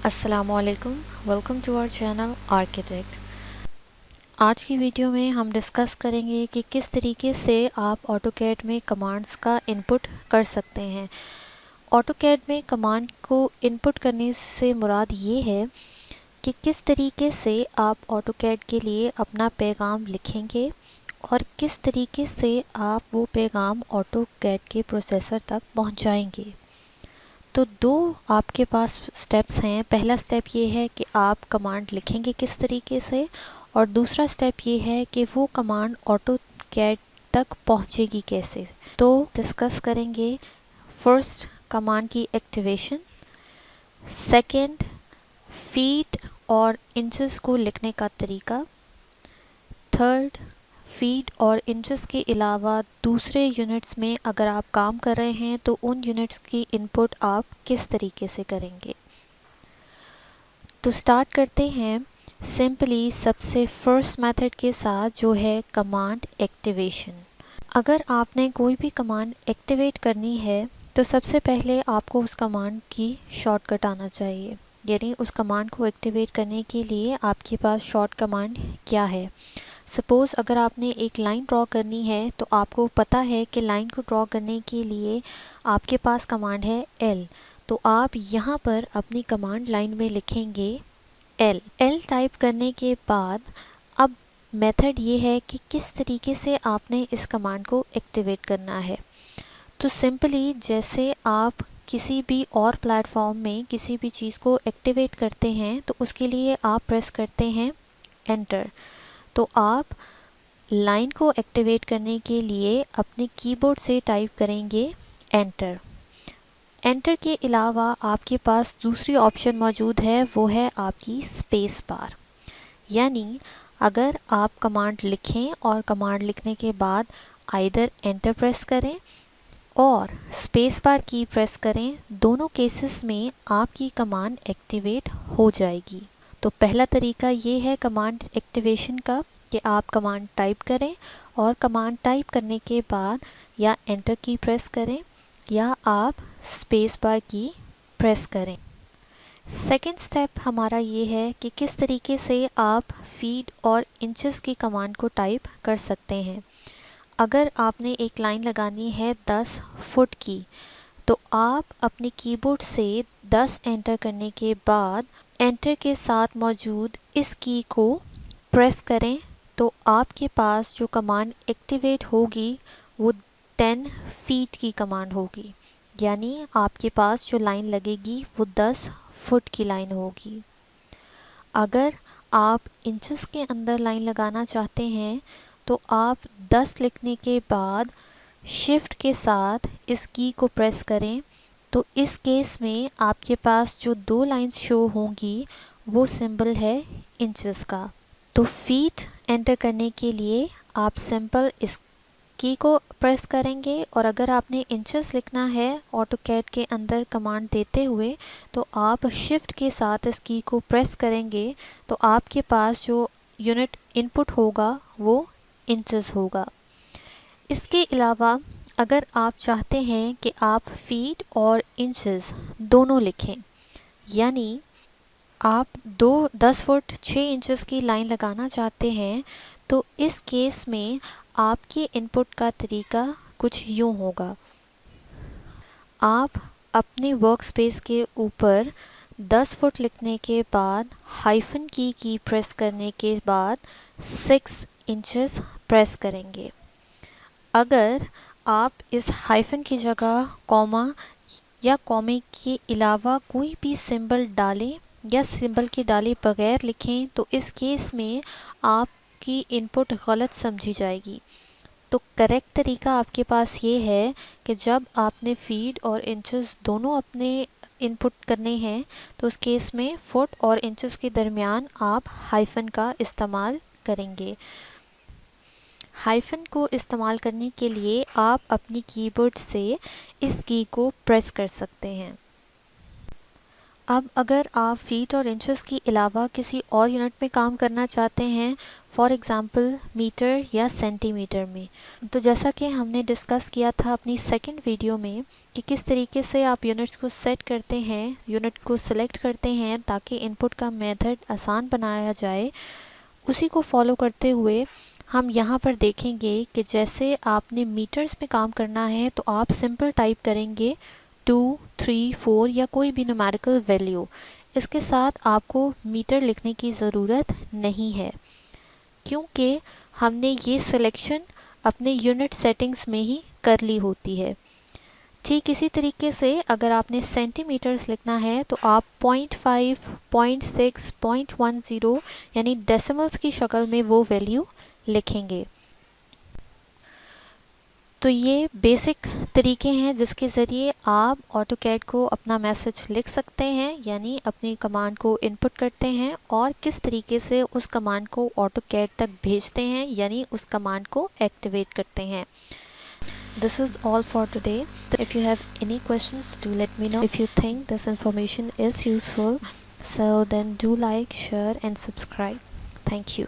السلام علیکم، welcome to our channel architect. آج کی ویڈیو میں ہم ڈسکس کریں گے کہ کس طریقے سے آپ آٹو کیڈ میں کمانڈز کا انپٹ کر سکتے ہیں۔ آٹو کیڈ میں کمانڈ کو انپٹ کرنے سے مراد یہ ہے کہ کس طریقے سے آپ آٹو کیڈ کے لیے اپنا پیغام لکھیں گے اور کس طریقے سے آپ وہ پیغام آٹو کیڈ کے پروسیسر تک پہنچائیں گے۔ تو دو آپ کے پاس سٹیپس ہیں۔ پہلا سٹیپ یہ ہے کہ آپ کمانڈ لکھیں گے کس طریقے سے، اور دوسرا سٹیپ یہ ہے کہ وہ کمانڈ آٹو کیڈ تک پہنچے گی کیسے۔ تو ڈسکس کریں گے فرسٹ کمانڈ کی ایکٹیویشن، سیکنڈ فیٹ اور انچز کو لکھنے کا طریقہ، تھرڈ فیٹ اور انچز کے علاوہ دوسرے یونٹس میں اگر آپ کام کر رہے ہیں تو ان یونٹس کی انپٹ آپ کس طریقے سے کریں گے۔ تو سٹارٹ کرتے ہیں سمپلی سب سے فرسٹ میتھڈ کے ساتھ، جو ہے کمانڈ ایکٹیویشن۔ اگر آپ نے کوئی بھی کمانڈ ایکٹیویٹ کرنی ہے تو سب سے پہلے آپ کو اس کمانڈ کی شارٹ کٹ آنا چاہیے، یعنی اس کمانڈ کو ایکٹیویٹ کرنے کے لیے آپ کے پاس شارٹ کمانڈ کیا ہے۔ سپوز اگر آپ نے ایک لائن ڈرا کرنی ہے تو آپ کو پتہ ہے کہ لائن کو ڈرا کرنے کے لیے آپ کے پاس کمانڈ ہے ایل، تو آپ یہاں پر اپنی کمانڈ لائن میں لکھیں گے ایل ٹائپ کرنے کے بعد اب میتھڈ یہ ہے کہ کس طریقے سے آپ نے اس کمانڈ کو ایکٹیویٹ کرنا ہے۔ تو سمپلی جیسے آپ کسی بھی اور پلیٹ فارم میں کسی بھی چیز کو ایکٹیویٹ کرتے ہیں تو اس کے لیے آپ پریس کرتے ہیں انٹر۔ تو آپ لائن کو ایکٹیویٹ کرنے کے لیے اپنے کی بورڈ سے ٹائپ کریں گے انٹر۔ انٹر کے علاوہ آپ کے پاس دوسری آپشن موجود ہے، وہ ہے آپ کی اسپیس بار، یعنی اگر آپ کمانڈ لکھیں اور کمانڈ لکھنے کے بعد آئیدر انٹر پریس کریں اور اسپیس بار کی پریس کریں، دونوں کیسز میں آپ کی کمانڈ ایکٹیویٹ ہو جائے گی۔ تو پہلا طریقہ یہ ہے کمانڈ ایکٹیویشن کا کہ آپ کمانڈ ٹائپ کریں اور کمانڈ ٹائپ کرنے کے بعد یا انٹر کی پریس کریں یا آپ اسپیس بار کی پریس کریں۔ سیکنڈ سٹیپ ہمارا یہ ہے کہ کس طریقے سے آپ فیٹ اور انچز کی کمانڈ کو ٹائپ کر سکتے ہیں۔ اگر آپ نے ایک لائن لگانی ہے 10 فٹ کی، تو آپ اپنے کی بورڈ سے 10 انٹر کرنے کے بعد انٹر کے ساتھ موجود اس کی کو پریس کریں، تو آپ کے پاس جو کمانڈ ایکٹیویٹ ہوگی وہ 10 فیٹ کی کمانڈ ہوگی، یعنی آپ کے پاس جو لائن لگے گی وہ 10 فٹ کی لائن ہوگی۔ اگر آپ انچز کے اندر لائن لگانا چاہتے ہیں تو آپ 10 لکھنے کے بعد شفٹ کے ساتھ اس کی کو پریس کریں، تو اس کیس میں آپ کے پاس جو دو لائنز شو ہوں گی وہ سمبل ہے انچز کا۔ تو فیٹ انٹر کرنے کے لیے آپ سمپل اس کی کو پریس کریں گے، اور اگر آپ نے انچز لکھنا ہے آٹو کیڈ کے اندر کمانڈ دیتے ہوئے تو آپ شفٹ کے ساتھ اس کی کو پریس کریں گے، تو آپ کے پاس جو یونٹ انپٹ ہوگا وہ انچز ہوگا۔ اس کے علاوہ اگر آپ چاہتے ہیں کہ آپ فیٹ اور انچز دونوں لکھیں، یعنی آپ 10 فٹ 6 انچز کی لائن لگانا چاہتے ہیں، تو اس کیس میں آپ کے انپٹ کا طریقہ کچھ یوں ہوگا۔ آپ اپنے ورک سپیس کے اوپر 10 فٹ لکھنے کے بعد ہائفن کی پریس کرنے کے بعد 6 انچز پریس کریں گے۔ اگر آپ اس ہائفن کی جگہ کوما یا کومے کے علاوہ کوئی بھی سمبل ڈالیں یا سمبل کے ڈالے بغیر لکھیں تو اس کیس میں آپ کی انپٹ غلط سمجھی جائے گی۔ تو کریکٹ طریقہ آپ کے پاس یہ ہے کہ جب آپ نے فیٹ اور انچز دونوں اپنے انپٹ کرنے ہیں تو اس کیس میں فٹ اور انچز کے درمیان آپ ہائفن کا استعمال کریں گے۔ ہائفن کو استعمال کرنے کے لیے آپ اپنی کی بورڈ سے اس کی کو پریس کر سکتے ہیں۔ اب اگر آپ فیٹ اور انچز کے علاوہ کسی اور یونٹ میں کام کرنا چاہتے ہیں، فار ایگزامپل میٹر یا سینٹی میٹر میں، تو جیسا کہ ہم نے ڈسکس کیا تھا اپنی سیکنڈ ویڈیو میں کہ کس طریقے سے آپ یونٹس کو سیٹ کرتے ہیں، یونٹ کو سلیکٹ کرتے ہیں تاکہ ان پٹ کا میتھڈ آسان بنایا جائے، اسی کو فالو کرتے ہوئے ہم یہاں پر دیکھیں گے کہ جیسے آپ نے میٹرز میں کام کرنا ہے تو آپ سمپل ٹائپ کریں گے 2، 3، 4 یا کوئی بھی نومیریکل ویلیو. اس کے ساتھ آپ کو میٹر لکھنے کی ضرورت نہیں ہے کیونکہ ہم نے یہ سلیکشن اپنے یونٹ سیٹنگز میں ہی کر لی ہوتی ہے. ٹھیک اسی طریقے سے اگر آپ نے سینٹی میٹرز لکھنا ہے تو آپ 0.5، 0.6، 0.10 یعنی ڈیسیملز کی شکل میں وہ ویلیو لکھیں گے. تو یہ بیسک طریقے ہیں جس کے ذریعے آپ آٹو کیڈ کو اپنا میسج لکھ سکتے ہیں، یعنی اپنی کمانڈ کو ان پٹ کرتے ہیں اور کس طریقے سے اس کمانڈ کو آٹو کیڈ تک بھیجتے ہیں، یعنی اس کمانڈ کو ایکٹیویٹ کرتے ہیں. This is all for today. If you have any questions, do let me know. If you think this information is useful, so then do like, share and subscribe. Thank you.